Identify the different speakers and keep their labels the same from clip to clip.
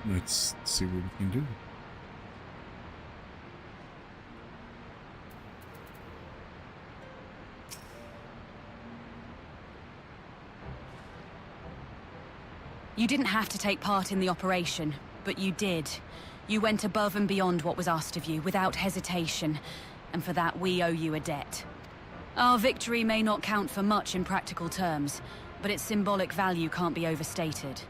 Speaker 1: Let's see what we can do.
Speaker 2: You didn't have to take part in the operation, but you did. You went above and beyond what was asked of you, without hesitation, and for that we owe you a debt. Our victory may not count for much in practical terms, but its symbolic value can't be overstated.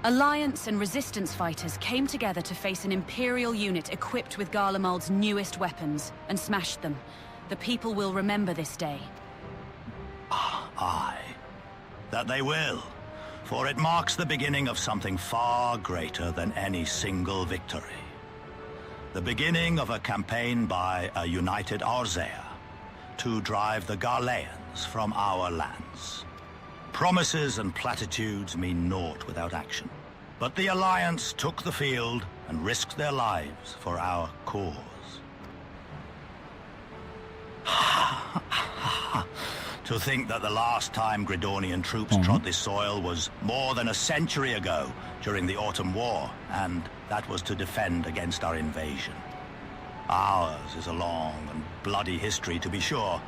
Speaker 2: Alliance and Resistance fighters came together to face an Imperial unit equipped with Garlemald's newest weapons, and smashed them. The people will remember this day.
Speaker 3: Aye. That they will. For it marks the beginning of something far greater than any single victory. The beginning of a campaign by a united Arzea to drive the Garleans from our lands. Promises and platitudes mean naught without action. But the Alliance took the field and risked their lives for our cause. To think that the last time Gridonian troops trod this soil was more than a century ago during the Autumn War, and that was to defend against our invasion. Ours is a long and bloody history, to be sure,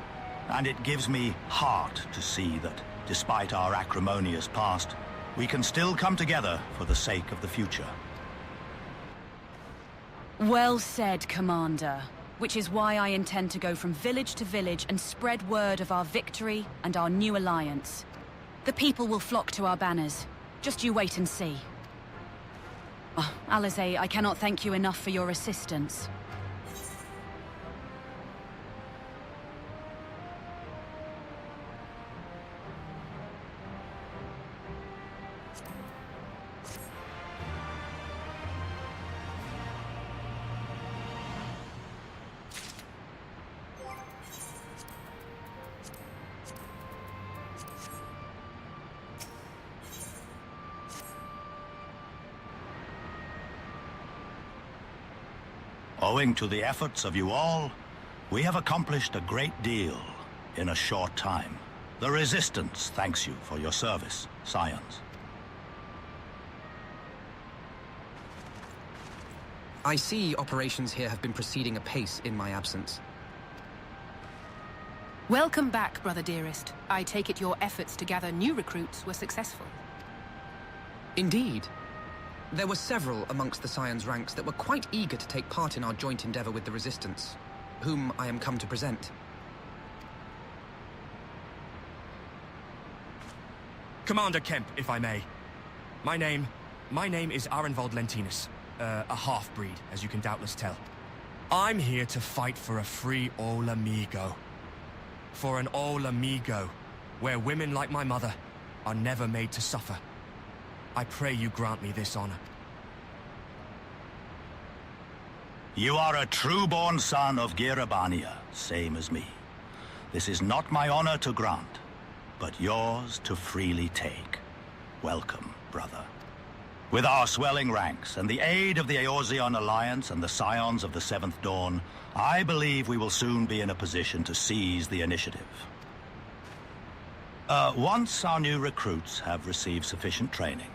Speaker 3: and it gives me heart to see that, despite our acrimonious past, we can still come together for the sake of the future.
Speaker 2: Well said, Commander. Which is why I intend to go from village to village and spread word of our victory and our new alliance. The people will flock to our banners. Just you wait and see. Oh, Alizé, I cannot thank you enough for your assistance.
Speaker 3: Owing to the efforts of you all, we have accomplished a great deal in a short time. The Resistance thanks you for your service, Scions.
Speaker 4: I see operations here have been proceeding apace in my absence.
Speaker 5: Welcome back, brother dearest. I take it your efforts to gather new recruits were successful.
Speaker 4: Indeed. There were several amongst the Scions' ranks that were quite eager to take part in our joint endeavor with the Resistance, whom I am come to present.
Speaker 6: Commander Kemp, if I may. My name is Arenvald Lentinus, a half-breed, as you can doubtless tell. I'm here to fight for a free All Amigo. For an All Amigo, where women like my mother are never made to suffer. I pray you grant me this honor.
Speaker 3: You are a true-born son of Girabania, same as me. This is not my honor to grant, but yours to freely take. Welcome, brother. With our swelling ranks and the aid of the Eorzean Alliance and the Scions of the Seventh Dawn, I believe we will soon be in a position to seize the initiative. Once our new recruits have received sufficient training,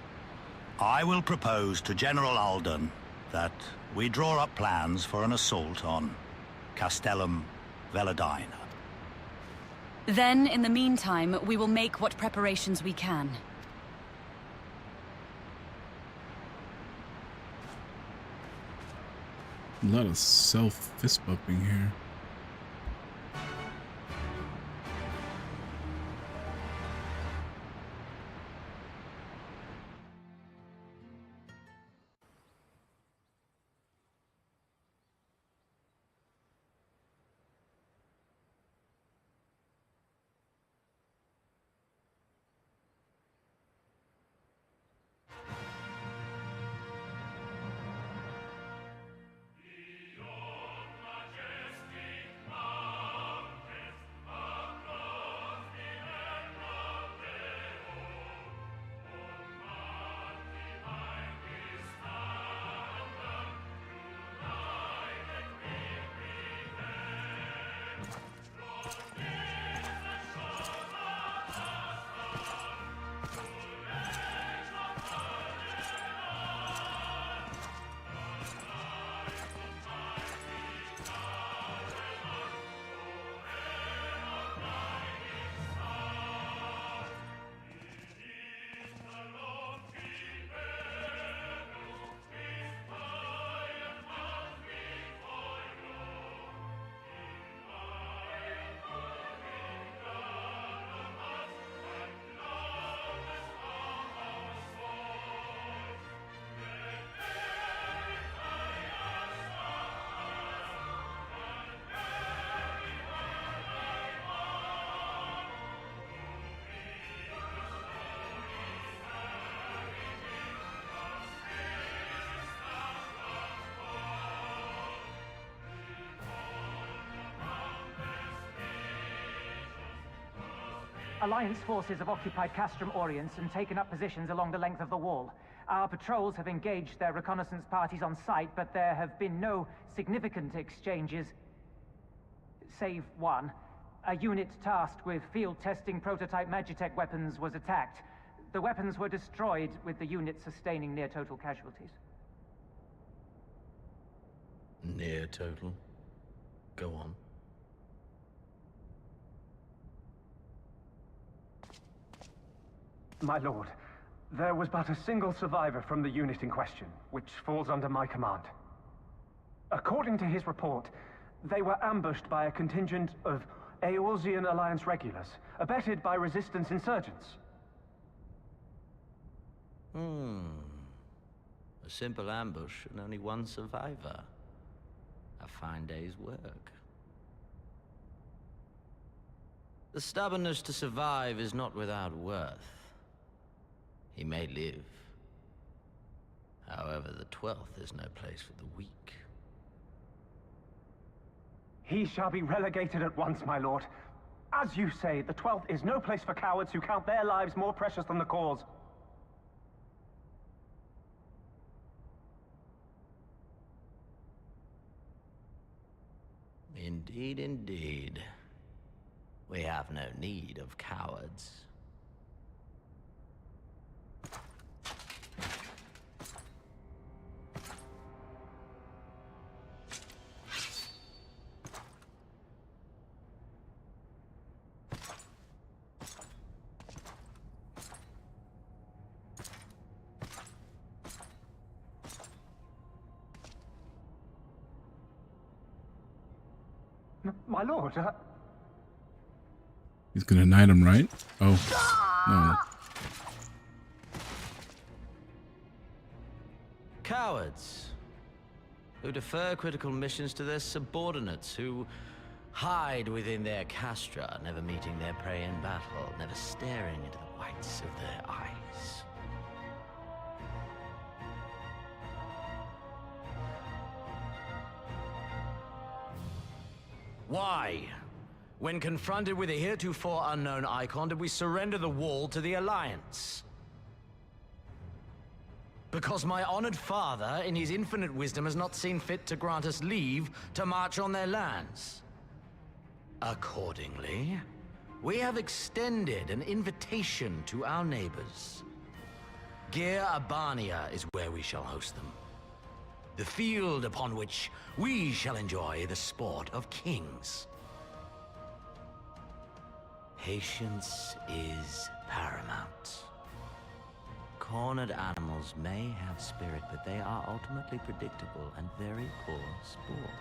Speaker 3: I will propose to General Alden that we draw up plans for an assault on Castellum Veladina.
Speaker 2: Then, in the meantime, we will make what preparations we can.
Speaker 1: A lot of self-fist bumping here.
Speaker 7: Alliance forces have occupied Castrum Orients and taken up positions along the length of the wall. Our patrols have engaged their reconnaissance parties on site, but there have been no significant exchanges, save one. A unit tasked with field testing prototype Magitech weapons was attacked. The weapons were destroyed, with the unit sustaining near-total casualties.
Speaker 8: Near total? Go on.
Speaker 9: My lord, there was but a single survivor from the unit in question, which falls under my command. According to his report, they were ambushed by a contingent of Eorzean Alliance regulars, abetted by resistance insurgents.
Speaker 8: A simple ambush and only one survivor. A fine day's work. The stubbornness to survive is not without worth. He may live. However, the 12th is no place for the weak.
Speaker 9: He shall be relegated at once, my lord. As you say, the 12th is no place for cowards who count their lives more precious than the cause.
Speaker 8: Indeed, indeed. We have no need of cowards.
Speaker 9: My lord,
Speaker 1: He's gonna knight him, right? Oh, no.
Speaker 8: Cowards. Who defer critical missions to their subordinates, who hide within their castra, never meeting their prey in battle, never staring into the whites of their eyes. Why? When confronted with a heretofore unknown icon, did we surrender the wall to the Alliance? Because my honored father, in his infinite wisdom, has not seen fit to grant us leave to march on their lands. Accordingly, we have extended an invitation to our neighbors. Gir Abania is where we shall host them. The field upon which we shall enjoy the sport of kings. Patience is paramount. Cornered animals may have spirit, but they are ultimately predictable and very poor sport.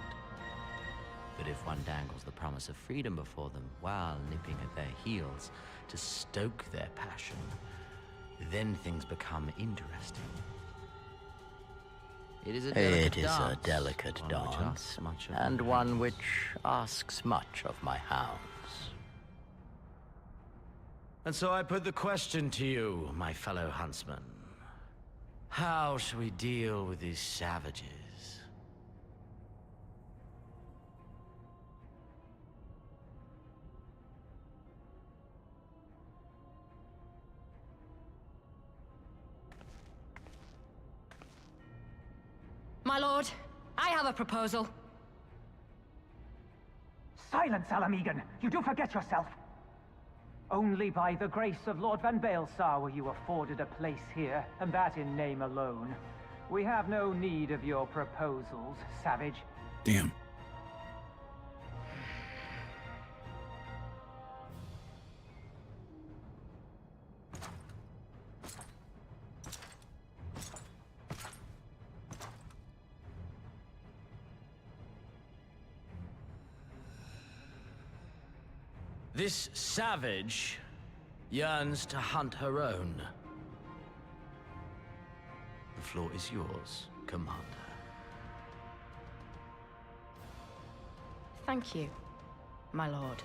Speaker 8: But if one dangles the promise of freedom before them while nipping at their heels to stoke their passion, then things become interesting. It is a delicate dance, and one which asks much of my hounds. And so I put the question to you, my fellow huntsman. How shall we deal with these savages?
Speaker 2: My lord, I have a proposal.
Speaker 7: Silence, Alamegan! You do forget yourself! Only by the grace of Lord Van Baelsar were you afforded a place here, and that in name alone. We have no need of your proposals, savage.
Speaker 1: Damn.
Speaker 8: This savage yearns to hunt her own. The floor is yours, Commander.
Speaker 2: Thank you, my lord.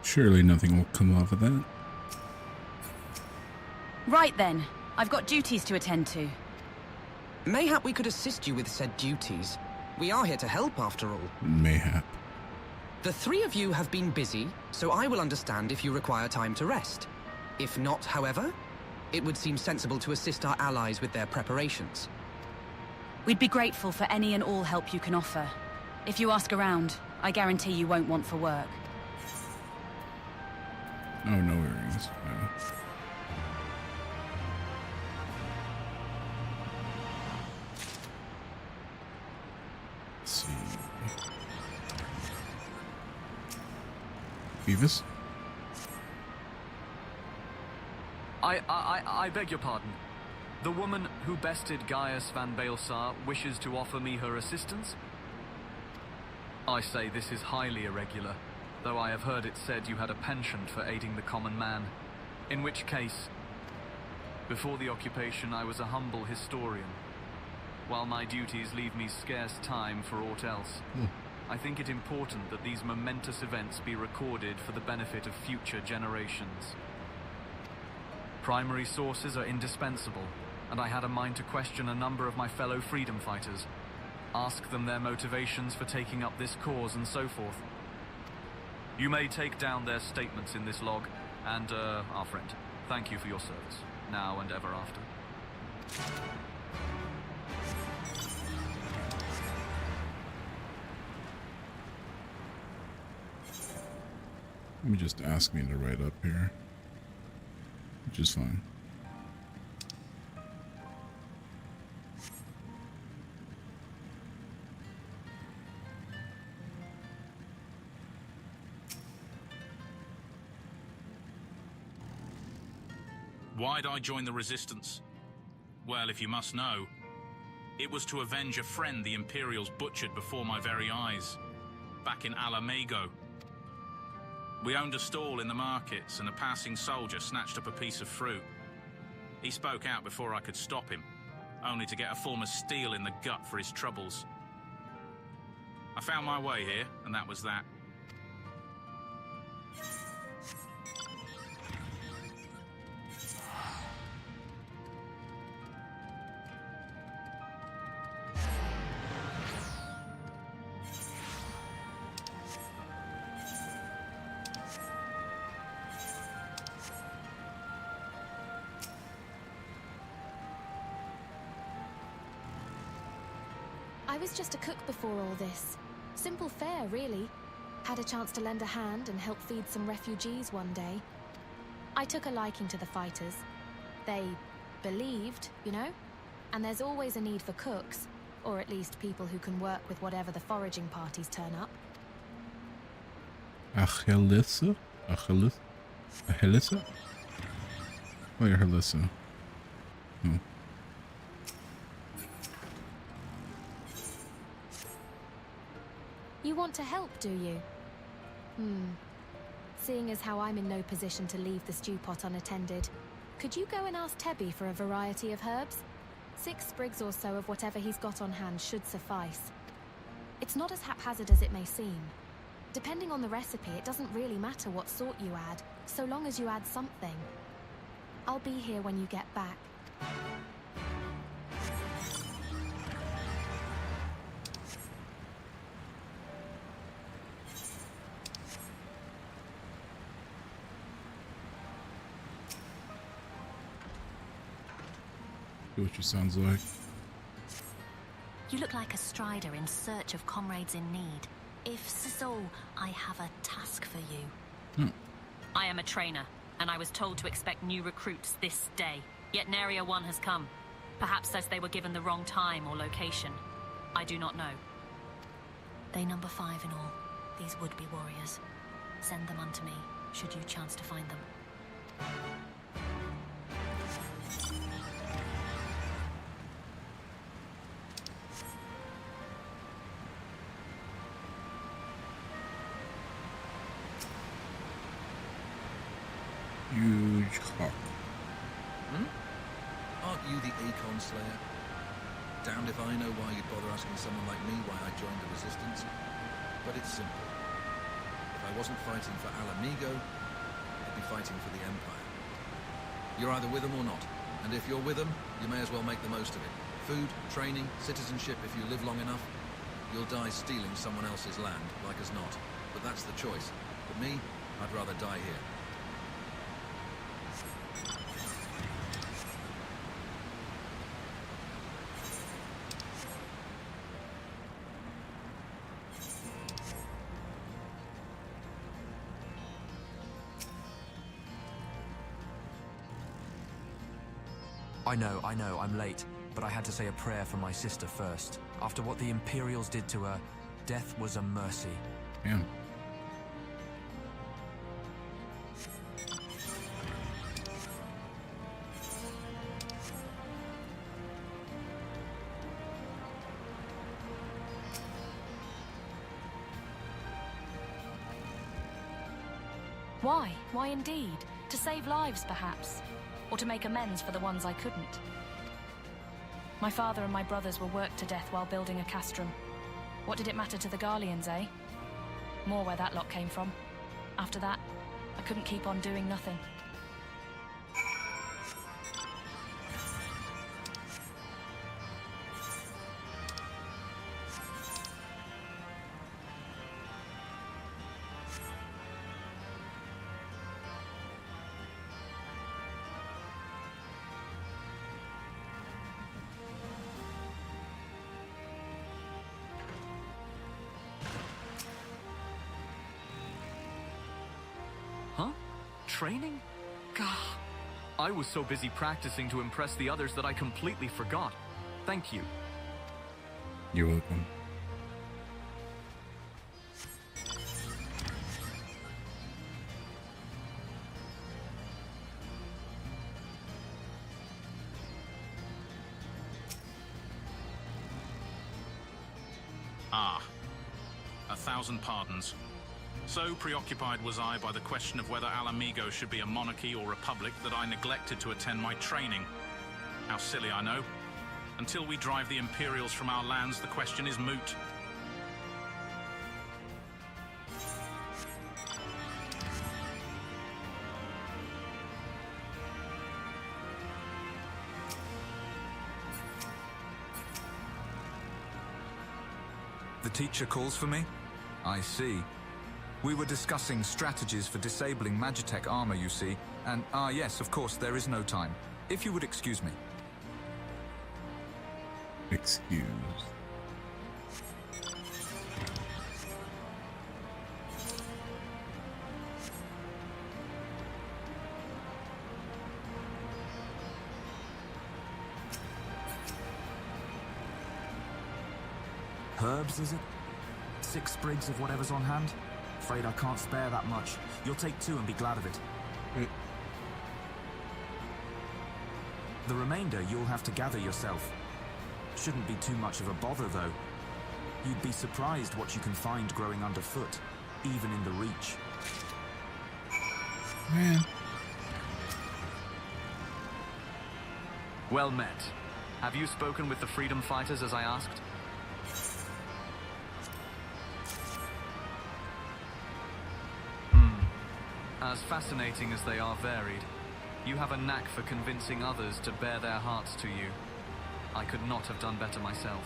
Speaker 1: Surely nothing will come off of that.
Speaker 2: Right then. I've got duties to attend to.
Speaker 4: Mayhap we could assist you with said duties. We are here to help, after all.
Speaker 1: Mayhap.
Speaker 4: The three of you have been busy, so I will understand if you require time to rest. If not, however, it would seem sensible to assist our allies with their preparations.
Speaker 2: We'd be grateful for any and all help you can offer. If you ask around, I guarantee you won't want for work.
Speaker 1: Oh, no earrings. No. Let's see. Beavis?
Speaker 10: I beg your pardon. The woman who bested Gaius van Baelsar wishes to offer me her assistance? I say this is highly irregular, though I have heard it said you had a penchant for aiding the common man. In which case, before the occupation I was a humble historian. While my duties leave me scarce time for aught else, I think it important that these momentous events be recorded for the benefit of future generations. Primary sources are indispensable, and I had a mind to question a number of my fellow freedom fighters, ask them their motivations for taking up this cause and so forth. You may take down their statements in this log, and, our friend, thank you for your service, now and ever after.
Speaker 1: Let me just ask me to write up here, which is fine.
Speaker 11: Why'd I join the Resistance? Well, if you must know, it was to avenge a friend the Imperials butchered before my very eyes, back in Alamago. We owned a stall in the markets, and a passing soldier snatched up a piece of fruit. He spoke out before I could stop him, only to get a form of steel in the gut for his troubles. I found my way here, and that was that.
Speaker 12: I was just a cook before all this. Simple fare, really. Had a chance to lend a hand and help feed some refugees one day. I took a liking to the fighters. They believed, you know? And there's always a need for cooks, or at least people who can work with whatever the foraging parties turn up.
Speaker 1: Achillessa? Achillessa? Oh, yeah, Achillessa. Oh.
Speaker 12: You want to help, do you? Seeing as how I'm in no position to leave the stew pot unattended, could you go and ask Tebby for a variety of herbs? 6 sprigs or so of whatever he's got on hand should suffice. It's not as haphazard as it may seem. Depending on the recipe, it doesn't really matter what sort you add, so long as you add something. I'll be here when you get back.
Speaker 1: What she sounds like.
Speaker 13: You look like a strider in search of comrades in need. If so, I have a task for you.
Speaker 2: I am a trainer, and I was told to expect new recruits this day. Yet Narea 1 has come. Perhaps as they were given the wrong time or location. I do not know.
Speaker 13: They number 5 in all, these would-be warriors. Send them unto me, should you chance to find them.
Speaker 1: Huge cock.
Speaker 14: Aren't you the Acorn Slayer? Damned if I know why you'd bother asking someone like me why I joined the Resistance. But it's simple. If I I wasn't fighting for Alamigo, I'd be fighting for the Empire. You're either with them or not, and if you're with them, you may as well make the most of it. Food, training, citizenship if you live long enough. You'll die stealing someone else's land, like as not. But that's the choice. But me, I'd rather die here.
Speaker 6: I know, I'm late, but I had to say a prayer for my sister first. After what the Imperials did to her, death was a mercy.
Speaker 1: Damn.
Speaker 12: Why? Why indeed? To save lives, perhaps? Or to make amends for the ones I couldn't? My father and my brothers were worked to death while building a castrum. What did it matter to the Garleans, eh? More where that lot came from. After that, I couldn't keep on doing nothing.
Speaker 10: Huh? Training? Gah. I was so busy practicing to impress the others that I completely forgot. Thank you.
Speaker 1: You're welcome.
Speaker 11: Ah. 1,000 pardons. So preoccupied was I by the question of whether Alamigo should be a monarchy or republic that I neglected to attend my training. How silly, I know. Until we drive the Imperials from our lands, the question is moot.
Speaker 14: The teacher calls for me? I see. We were discussing strategies for disabling Magitech armor, you see, and yes, of course, there is no time. If you would excuse me.
Speaker 1: Excuse.
Speaker 15: Herbs, is it? 6 sprigs of whatever's on hand? Afraid I can't spare that much. You'll take 2 and be glad of it. The remainder you'll have to gather yourself. Shouldn't be too much of a bother, though. You'd be surprised what you can find growing underfoot, even in the Reach.
Speaker 1: Man.
Speaker 10: Well met. Have you spoken with the freedom fighters as I asked? As fascinating as they are varied, you have a knack for convincing others to bare their hearts to you. I could not have done better myself.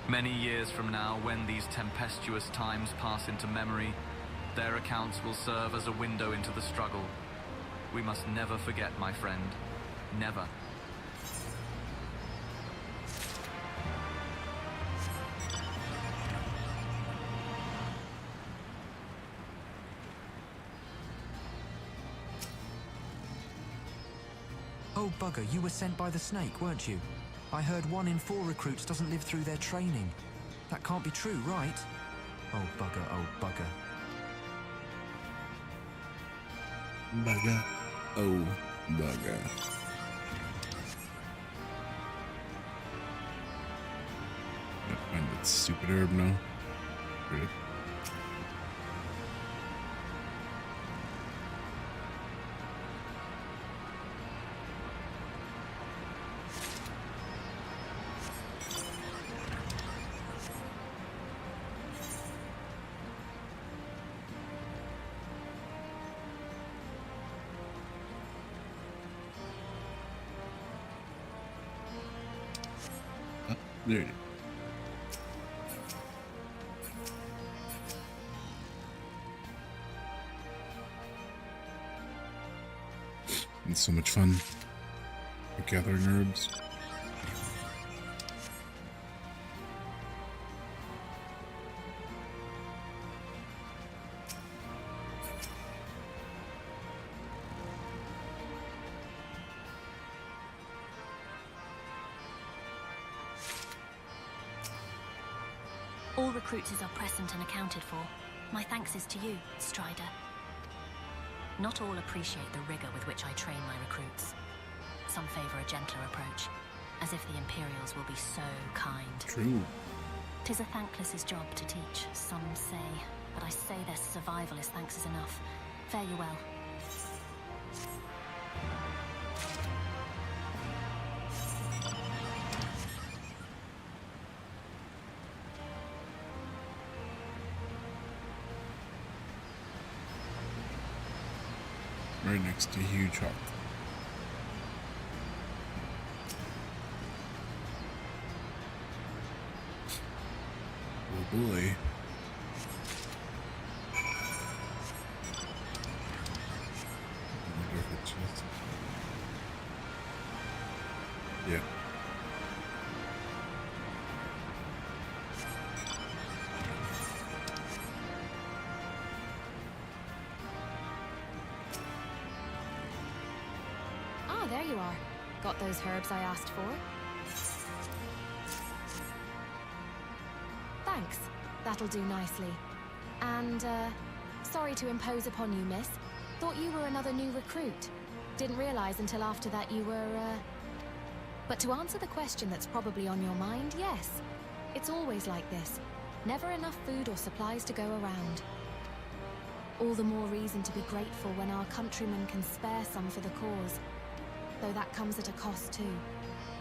Speaker 10: Many years from now, when these tempestuous times pass into memory, their accounts will serve as a window into the struggle. We must never forget, my friend. Never.
Speaker 6: Oh, bugger, you were sent by the Snake, weren't you? I heard 1 in 4 recruits doesn't live through their training. That can't be true, right? Oh, bugger, oh, bugger.
Speaker 1: Bugger. Oh, bugger. Gotta find that stupid herb now. Great. There it is. It's so much fun gathering herbs.
Speaker 13: All recruiters are present and accounted for. My thanks is to you, Strider. Not all appreciate the rigor with which I train my recruits. Some favor a gentler approach, as if the Imperials will be so kind.
Speaker 1: True.
Speaker 13: 'Tis a thankless job to teach, some say, but I say their survival is thanks is enough. Fare you well.
Speaker 1: Right next to Huge Hawk. Oh boy. Yeah.
Speaker 12: Ah, there you are. Got those herbs I asked for? Thanks. That'll do nicely. And, sorry to impose upon you, miss. Thought you were another new recruit. Didn't realize until after that you were, But to answer the question that's probably on your mind, yes. It's always like this. Never enough food or supplies to go around. All the more reason to be grateful when our countrymen can spare some for the cause. Though that comes at a cost too.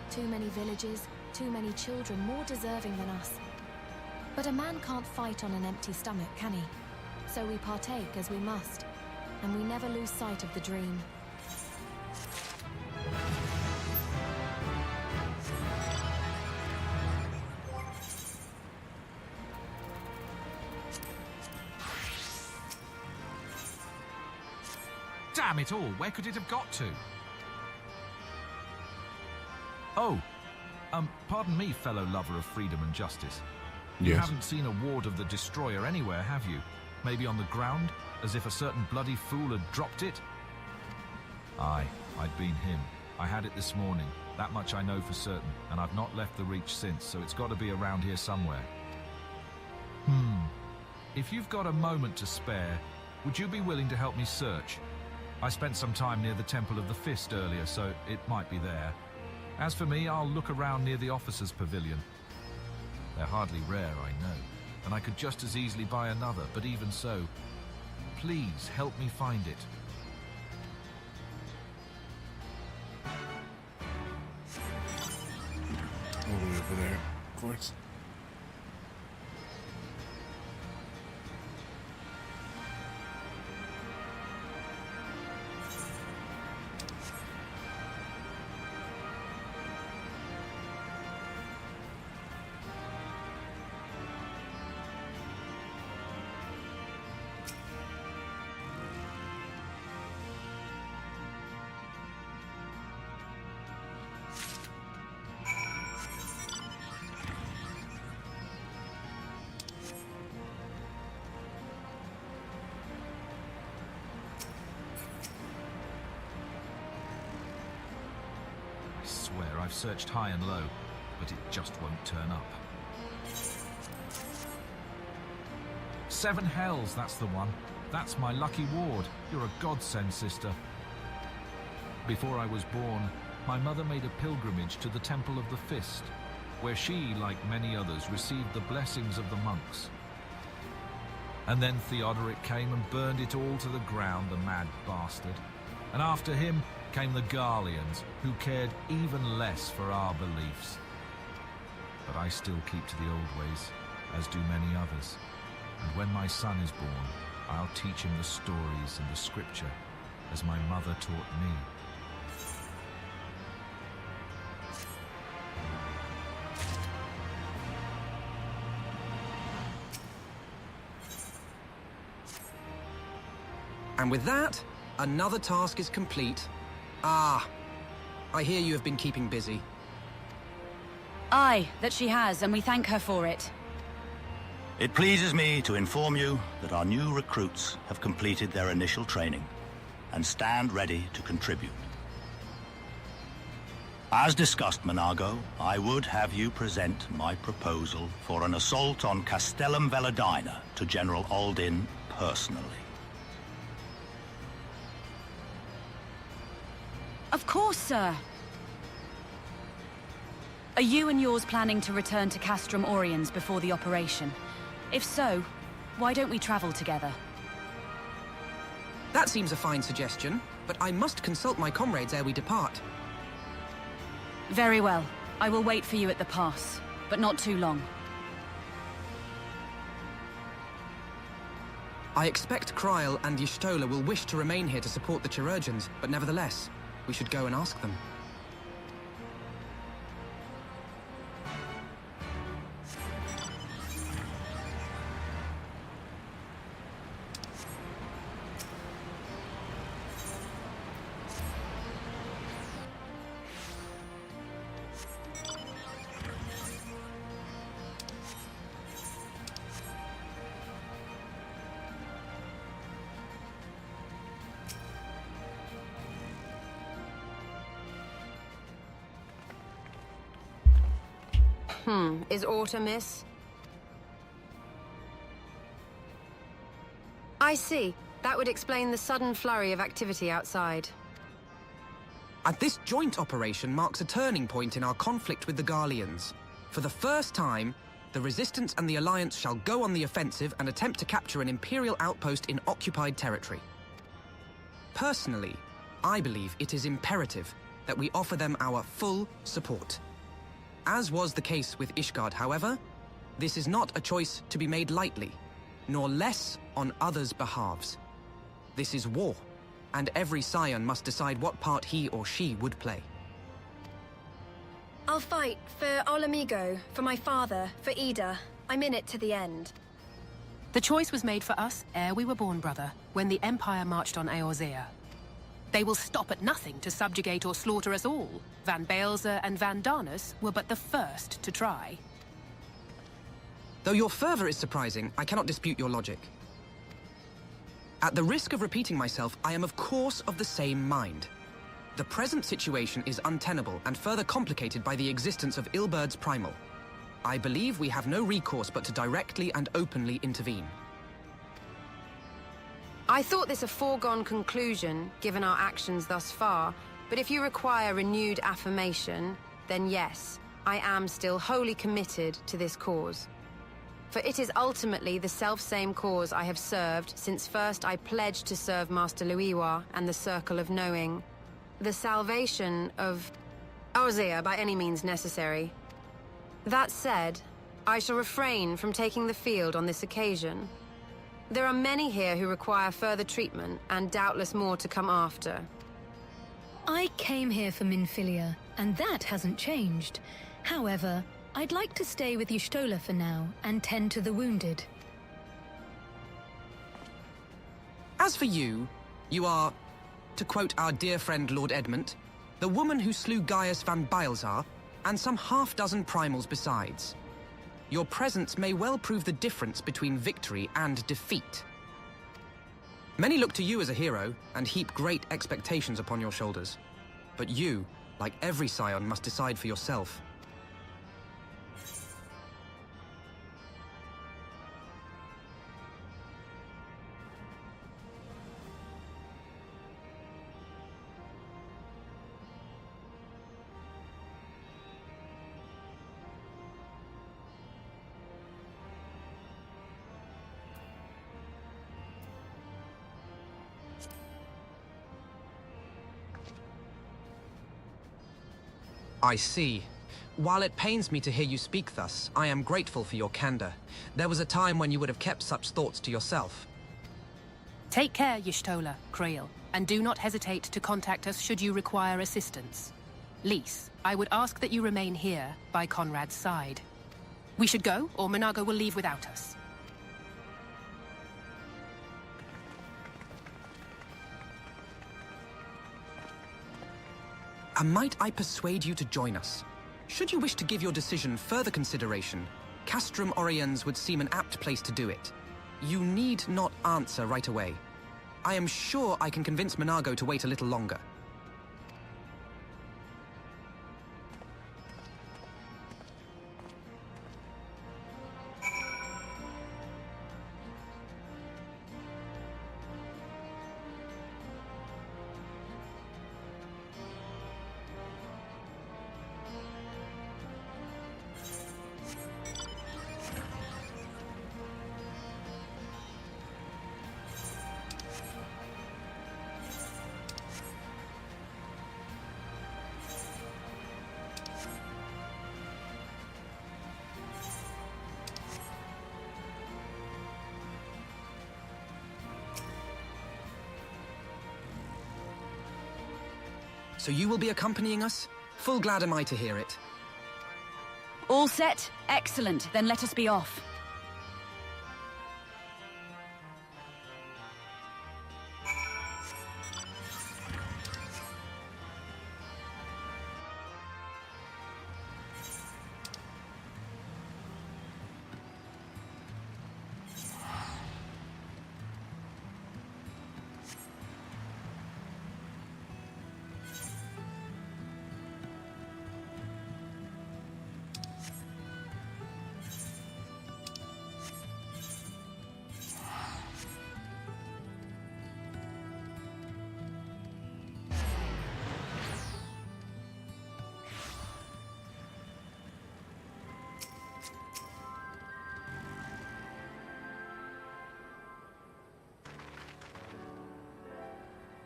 Speaker 12: Too many villages, too many children more deserving than us. But a man can't fight on an empty stomach, can he? So we partake as we must, and we never lose sight of the dream.
Speaker 16: Damn it all, where could it have got to? Oh, pardon me, fellow lover of freedom and justice. You
Speaker 1: Yes.
Speaker 16: haven't seen a ward of the Destroyer anywhere, have you? Maybe on the ground, as if a certain bloody fool had dropped it? Aye, I'd been him. I had it this morning, that much I know for certain, and I've not left the Reach since, so it's got to be around here somewhere. If you've got a moment to spare, would you be willing to help me search? I spent some time near the Temple of the Fist earlier, so it might be there. As for me, I'll look around near the Officers' Pavilion. They're hardly rare, I know, and I could just as easily buy another, but even so, please help me find it.
Speaker 1: All the way over there, of course.
Speaker 16: I swear I've searched high and low, but it just won't turn up. Seven Hells, that's the one. That's my lucky ward. You're a godsend, sister. Before I was born, my mother made a pilgrimage to the Temple of the Fist, where she, like many others, received the blessings of the monks. And then Theodoric came and burned it all to the ground, the mad bastard. And after him came the Garleans, who cared even less for our beliefs. But I still keep to the old ways, as do many others. And when my son is born, I'll teach him the stories and the scripture, as my mother taught me.
Speaker 4: And with that, another task is complete. Ah, I hear you have been keeping busy.
Speaker 2: Aye, that she has, and we thank her for it.
Speaker 3: It pleases me to inform you that our new recruits have completed their initial training and stand ready to contribute. As discussed, Monago, I would have you present my proposal for an assault on Castellum Veladina to General Aldin personally.
Speaker 2: Of course, sir. Are you and yours planning to return to Castrum Oriens before the operation? If so, why don't we travel together?
Speaker 4: That seems a fine suggestion, but I must consult my comrades ere we depart.
Speaker 2: Very well. I will wait for you at the pass, but not too long.
Speaker 4: I expect Kryl and Y'shtola will wish to remain here to support the chirurgeons, but nevertheless, we should go and ask them.
Speaker 17: Is aught amiss? I see. That would explain the sudden flurry of activity outside.
Speaker 4: And this joint operation marks a turning point in our conflict with the Garleans. For the first time, the Resistance and the Alliance shall go on the offensive and attempt to capture an Imperial outpost in occupied territory. Personally, I believe it is imperative that we offer them our full support. As was the case with Ishgard, however, this is not a choice to be made lightly, nor less on others' behalves. This is war, and every scion must decide what part he or she would play.
Speaker 12: I'll fight for Olamigo, for my father, for Ida. I'm in it to the end.
Speaker 5: The choice was made for us ere we were born, brother, when the Empire marched on Eorzea. They will stop at nothing to subjugate or slaughter us all. Van Baelzer and Van Darnus were but the first to try.
Speaker 4: Though your fervor is surprising, I cannot dispute your logic. At the risk of repeating myself, I am of course of the same mind. The present situation is untenable and further complicated by the existence of Ilburd's Primal. I believe we have no recourse but to directly and openly intervene.
Speaker 17: I thought this a foregone conclusion, given our actions thus far, but if you require renewed affirmation, then yes, I am still wholly committed to this cause. For it is ultimately the self-same cause I have served since first I pledged to serve Master Luiwa and the Circle of Knowing. The salvation of Eorzea by any means necessary. That said, I shall refrain from taking the field on this occasion. There are many here who require further treatment, and doubtless more to come after.
Speaker 18: I came here for Minfilia, and that hasn't changed. However, I'd like to stay with Y'shtola for now, and tend to the wounded.
Speaker 4: As for you, you are, to quote our dear friend Lord Edmund, the woman who slew Gaius van Baelzar, and some half-dozen primals besides. Your presence may well prove the difference between victory and defeat. Many look to you as a hero and heap great expectations upon your shoulders. But you, like every scion, must decide for yourself. I see. While it pains me to hear you speak thus, I am grateful for your candor. There was a time when you would have kept such thoughts to yourself.
Speaker 5: Take care, Y'shtola, Kryl, and do not hesitate to contact us should you require assistance. Lys, I would ask that you remain here, by Conrad's side. We should go, or Monago will leave without us.
Speaker 4: And might I persuade you to join us? Should you wish to give your decision further consideration, Castrum Oriens would seem an apt place to do it. You need not answer right away. I am sure I can convince Monago to wait a little longer. So you will be accompanying us? Full glad am I to hear it.
Speaker 2: All set? Excellent. Then let us be off.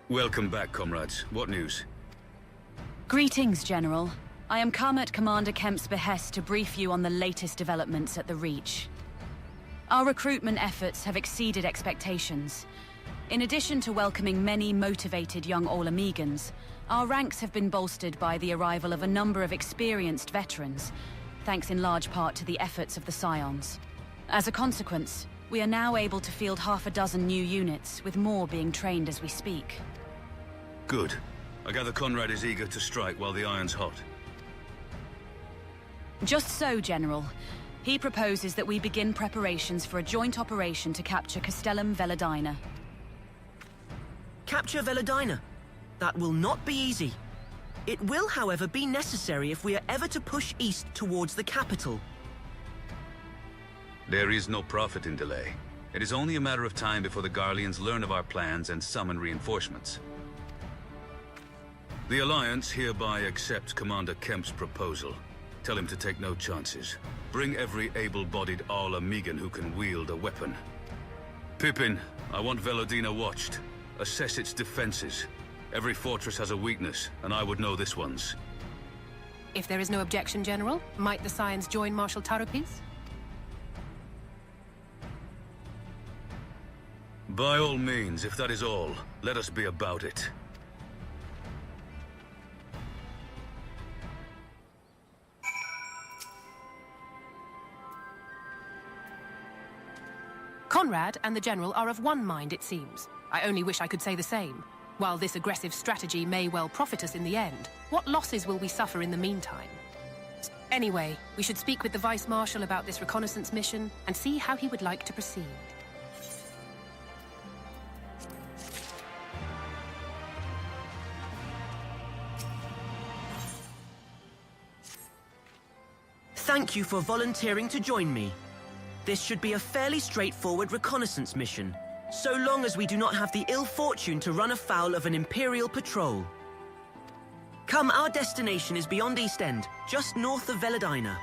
Speaker 19: Welcome back, comrades. What news?
Speaker 2: Greetings, General. I am come at Commander Kemp's behest to brief you on the latest developments at the Reach. Our recruitment efforts have exceeded expectations. In addition to welcoming many motivated young Olamegans, our ranks have been bolstered by the arrival of a number of experienced veterans, thanks in large part to the efforts of the Scions. As a consequence, we are now able to field half a dozen new units, with more being trained as we speak.
Speaker 19: Good. I gather Conrad is eager to strike while the iron's hot.
Speaker 2: Just so, General. He proposes that we begin preparations for a joint operation to capture Castellum Veladina.
Speaker 20: Capture Veladina? That will not be easy. It will, however, be necessary if we are ever to push east towards the capital.
Speaker 19: There is no profit in delay. It is only a matter of time before the Garleans learn of our plans and summon reinforcements. The Alliance hereby accepts Commander Kemp's proposal. Tell him to take no chances. Bring every able-bodied Oulamegan who can wield a weapon. Pippin, I want Veladina watched. Assess its defenses. Every fortress has a weakness, and I would know this one's.
Speaker 5: If there is no objection, General, might the Scions join Marshal Taropes?
Speaker 19: By all means, if that is all, let us be about it.
Speaker 5: Conrad and the General are of one mind, it seems. I only wish I could say the same. While this aggressive strategy may well profit us in the end, what losses will we suffer in the meantime? Anyway, we should speak with the Vice Marshal about this reconnaissance mission and see how he would like to proceed.
Speaker 20: Thank you for volunteering to join me. This should be a fairly straightforward reconnaissance mission, so long as we do not have the ill fortune to run afoul of an Imperial patrol. Come, our destination is beyond East End, just north of Veladina.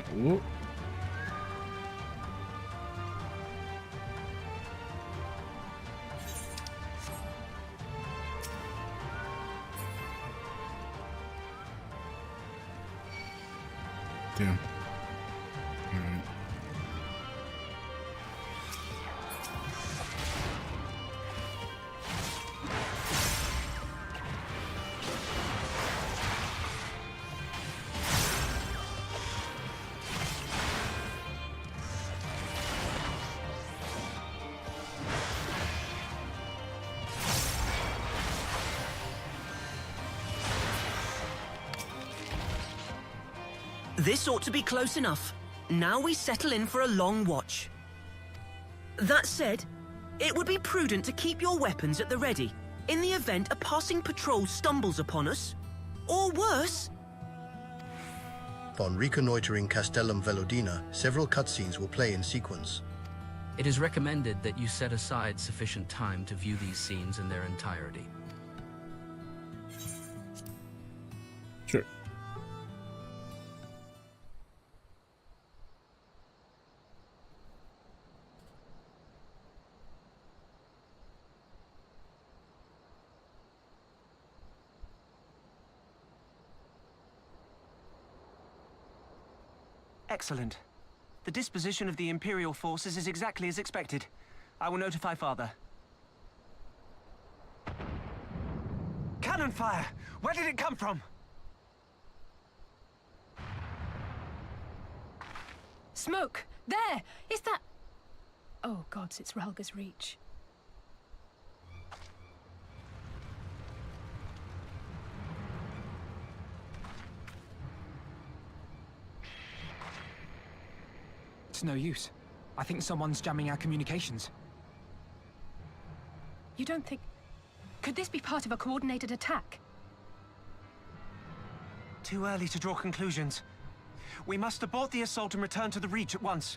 Speaker 1: Whoa. Damn. Alright.
Speaker 20: This ought to be close enough. Now we settle in for a long watch. That said, it would be prudent to keep your weapons at the ready, in the event a passing patrol stumbles upon us. Or worse...
Speaker 21: Upon reconnoitering Castellum Velodina, several cutscenes will play in sequence.
Speaker 22: It is recommended that you set aside sufficient time to view these scenes in their entirety.
Speaker 1: Sure.
Speaker 9: Excellent. The disposition of the Imperial forces is exactly as expected. I will notify Father. Cannon fire! Where did it come from?
Speaker 5: Smoke! There! Is that... Oh gods, it's Relga's Reach.
Speaker 4: It's no use. I think someone's jamming our communications.
Speaker 5: You don't think... Could this be part of a coordinated attack?
Speaker 9: Too early to draw conclusions. We must abort the assault and return to the Reach at once.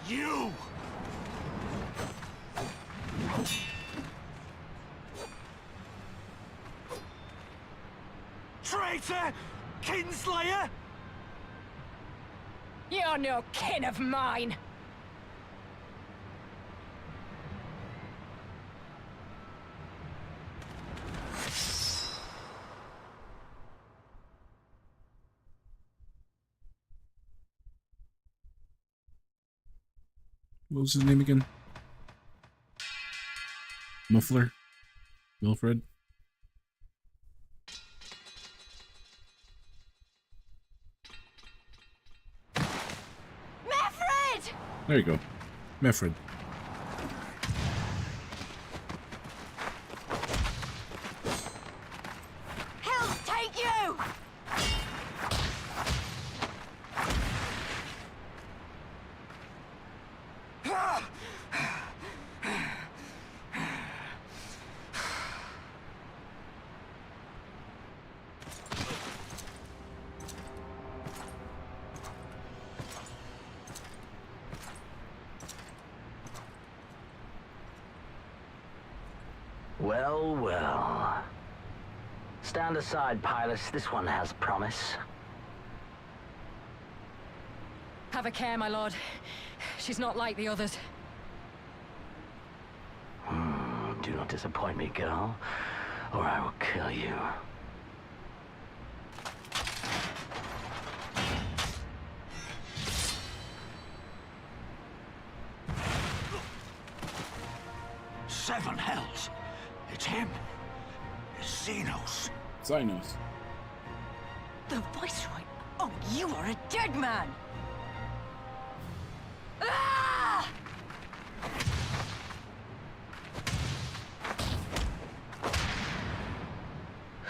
Speaker 3: You! Traitor! Kinslayer!
Speaker 5: You're no kin of mine!
Speaker 1: What was his name again? Muffler? Wilfred?
Speaker 5: Meffred!
Speaker 1: There you go. Meffred.
Speaker 5: Hells take you!
Speaker 8: Well, well. Stand aside, Pilus. This one has promise.
Speaker 2: Have a care, my lord. She's not like the others.
Speaker 8: Do not disappoint me, girl, or I will kill you.
Speaker 3: Seven hells! It's him! It's Xenos!
Speaker 1: Xenos.
Speaker 7: The Viceroy? Oh, you are a dead man! Ah!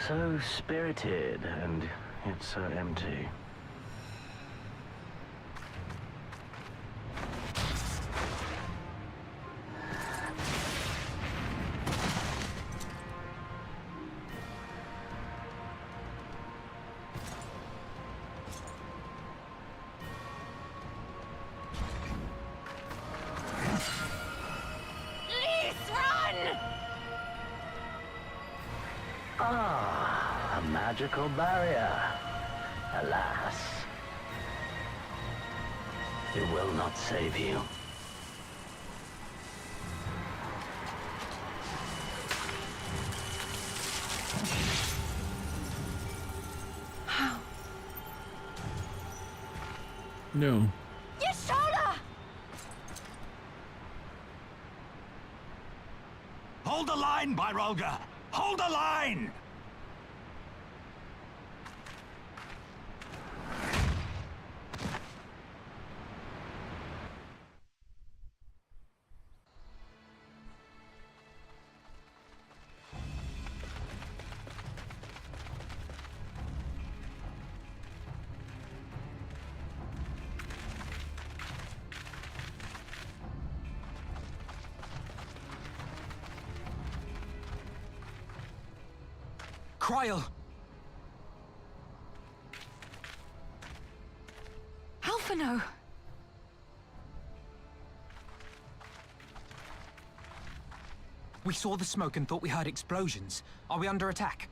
Speaker 11: So spirited, and yet so empty. Ah, a magical barrier. Alas, it will not save you.
Speaker 7: How?
Speaker 1: No.
Speaker 7: Y'shtola!
Speaker 3: Hold the line, Byrolga! Hold the line!
Speaker 4: Cryle!
Speaker 7: Alphino!
Speaker 4: We saw the smoke and thought we heard explosions. Are we under attack?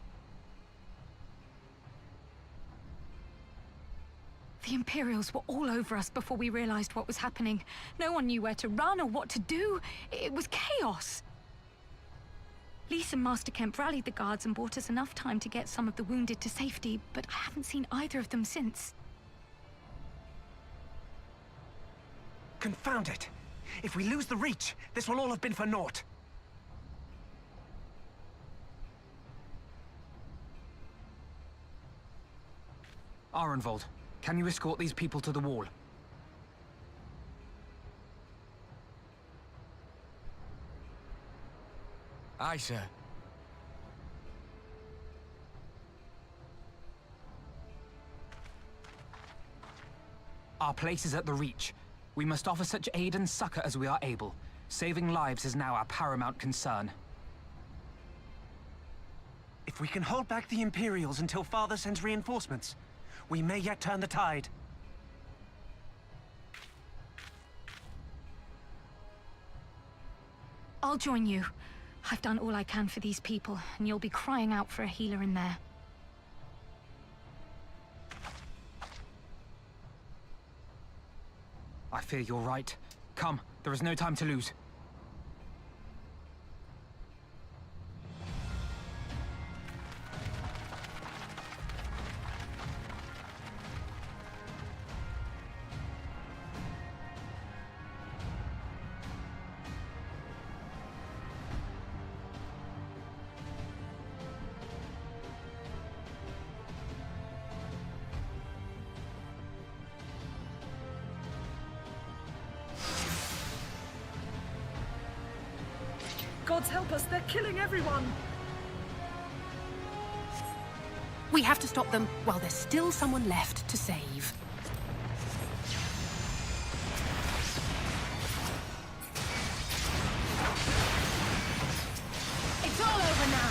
Speaker 23: The Imperials were all over us before we realized what was happening. No one knew where to run or what to do. It was chaos. Lise and Master Kemp rallied the guards and bought us enough time to get some of the wounded to safety, but I haven't seen either of them since.
Speaker 9: Confound it! If we lose the Reach, this will all have been for naught.
Speaker 4: Arenvold, can you escort these people to the wall?
Speaker 6: Aye, sir.
Speaker 4: Our place is at the Reach. We must offer such aid and succor as we are able. Saving lives is now our paramount concern.
Speaker 9: If we can hold back the Imperials until Father sends reinforcements, we may yet turn the tide.
Speaker 23: I'll join you. I've done all I can for these people, and you'll be crying out for a healer in there.
Speaker 4: I fear you're right. Come, there is no time to lose.
Speaker 7: Gods help us, they're killing everyone!
Speaker 5: We have to stop them while there's still someone left to save.
Speaker 7: It's all over now!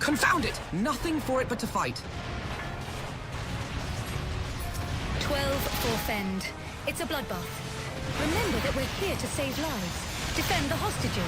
Speaker 4: Confound it! Nothing for it but to fight.
Speaker 18: 12 for Fend. It's a bloodbath. Remember that we're here to save lives. Defend the hostages.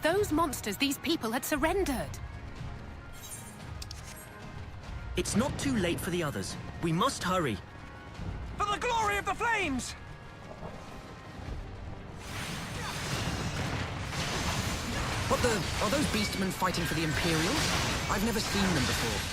Speaker 5: Those monsters, these people had surrendered.
Speaker 20: It's not too late for the others. We must hurry.
Speaker 10: For the glory of the flames!
Speaker 4: What the... Are those beastmen fighting for the Imperials? I've never seen them before.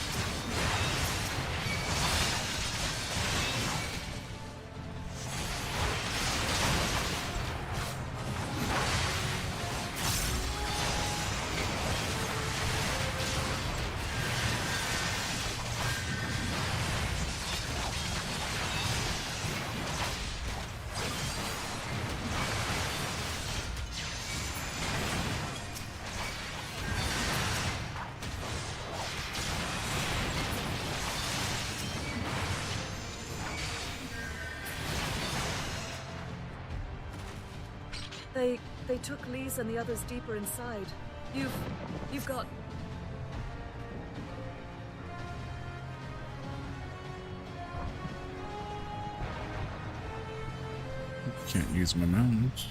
Speaker 7: They took Lise and the others deeper inside. You've got...
Speaker 1: Can't use my mounts.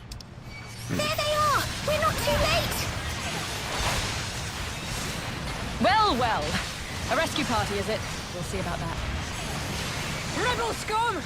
Speaker 7: There they are! We're not too late!
Speaker 2: Well, well. A rescue party, is it? We'll see about that. Rebel scum!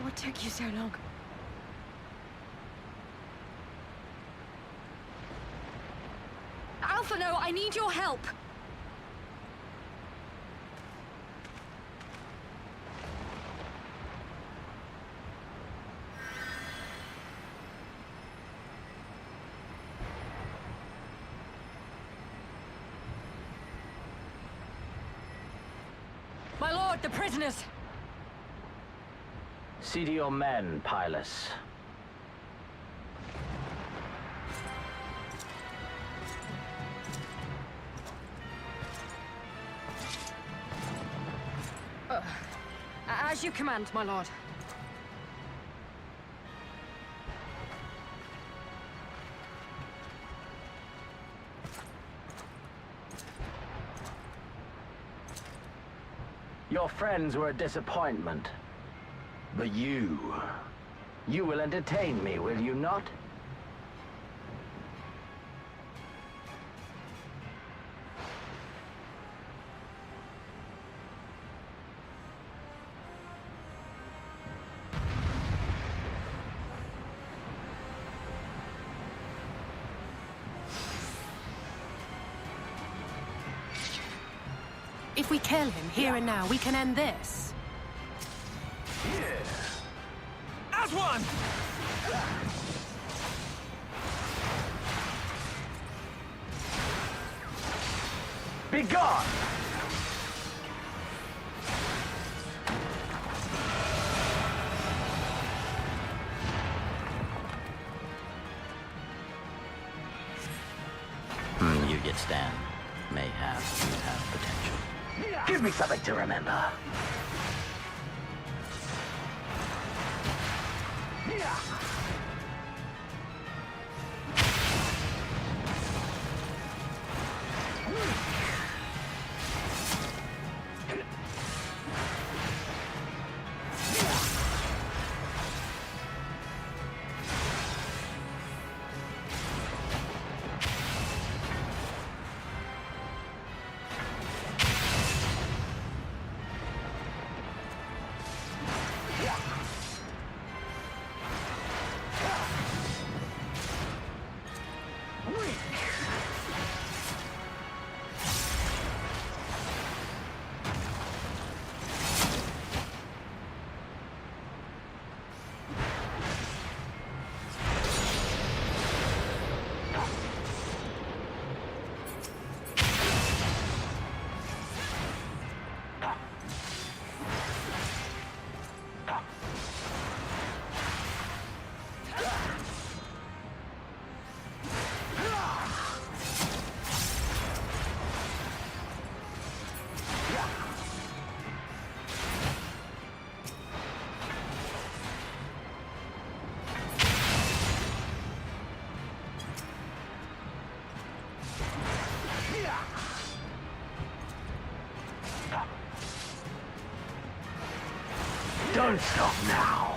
Speaker 23: What took you so long? Alphano, I need your help!
Speaker 2: My lord, the prisoners!
Speaker 11: See to your men, Pylus.
Speaker 2: As you command, my lord.
Speaker 11: Your friends were a disappointment. But you will entertain me, will you not?
Speaker 5: If we kill him here and now, we can end this.
Speaker 10: has one!
Speaker 11: Be gone!
Speaker 8: You yet stand. Mayhap you have potential.
Speaker 11: Give me something to remember. Don't stop now.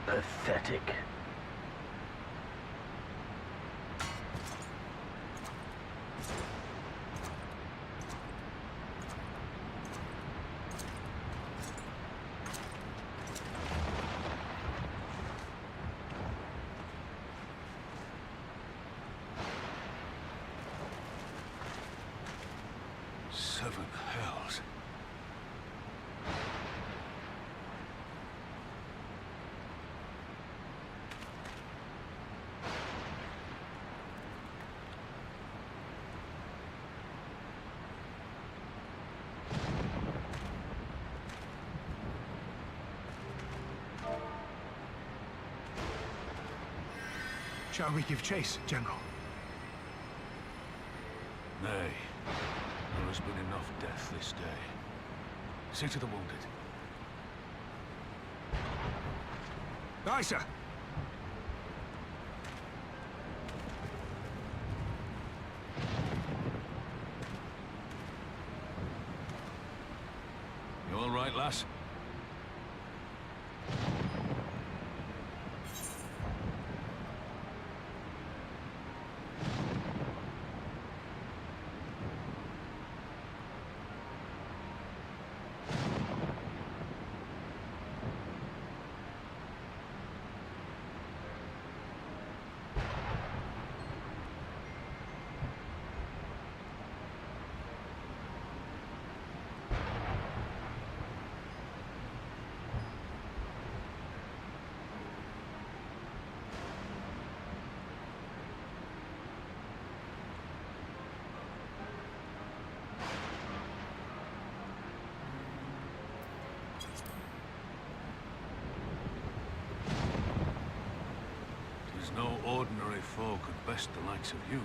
Speaker 11: Pathetic.
Speaker 19: Seven hells.
Speaker 10: Shall we give chase, General?
Speaker 19: Nay. There has been enough death this day. See to the wounded.
Speaker 10: Aye, sir.
Speaker 19: You all right, lass?
Speaker 10: No ordinary foe could best the likes of you.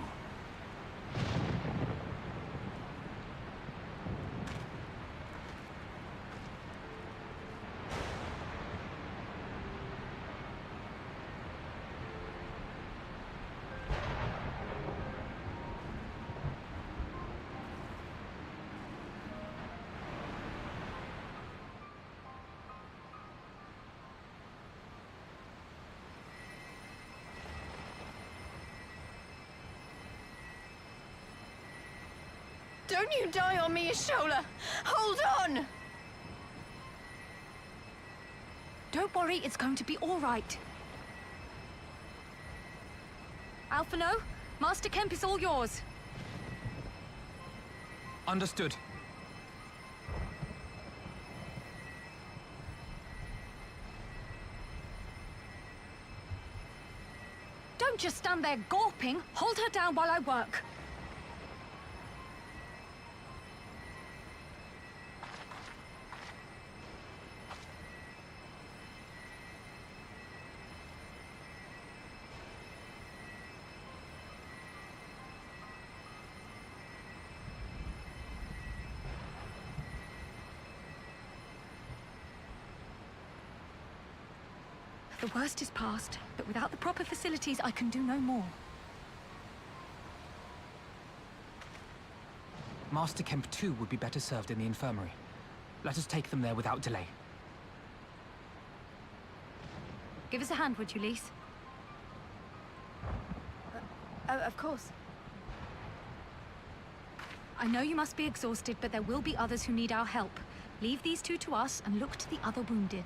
Speaker 2: Don't you die on me, Y'shtola! Hold on!
Speaker 23: Don't worry, it's going to be all right. Alphino, Master Kemp is all yours.
Speaker 4: Understood.
Speaker 23: Don't just stand there gawping. Hold her down while I work. The worst is past, but without the proper facilities, I can do no more.
Speaker 4: Master Kemp too would be better served in the infirmary. Let us take them there without delay.
Speaker 23: Give us a hand, would you, Lise?
Speaker 12: Of course.
Speaker 23: I know you must be exhausted, but there will be others who need our help. Leave these two to us and look to the other wounded.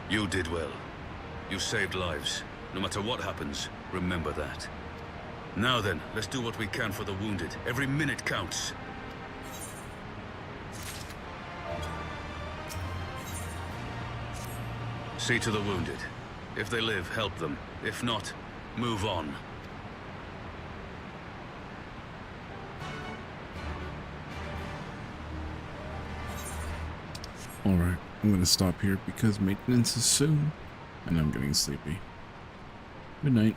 Speaker 19: You did well. You saved lives. No matter what happens, remember that. Now then, let's do what we can for the wounded. Every minute counts. See to the wounded. If they live, help them. If not, move on.
Speaker 1: Alright, I'm gonna stop here because maintenance is soon, and I'm getting sleepy. Good night.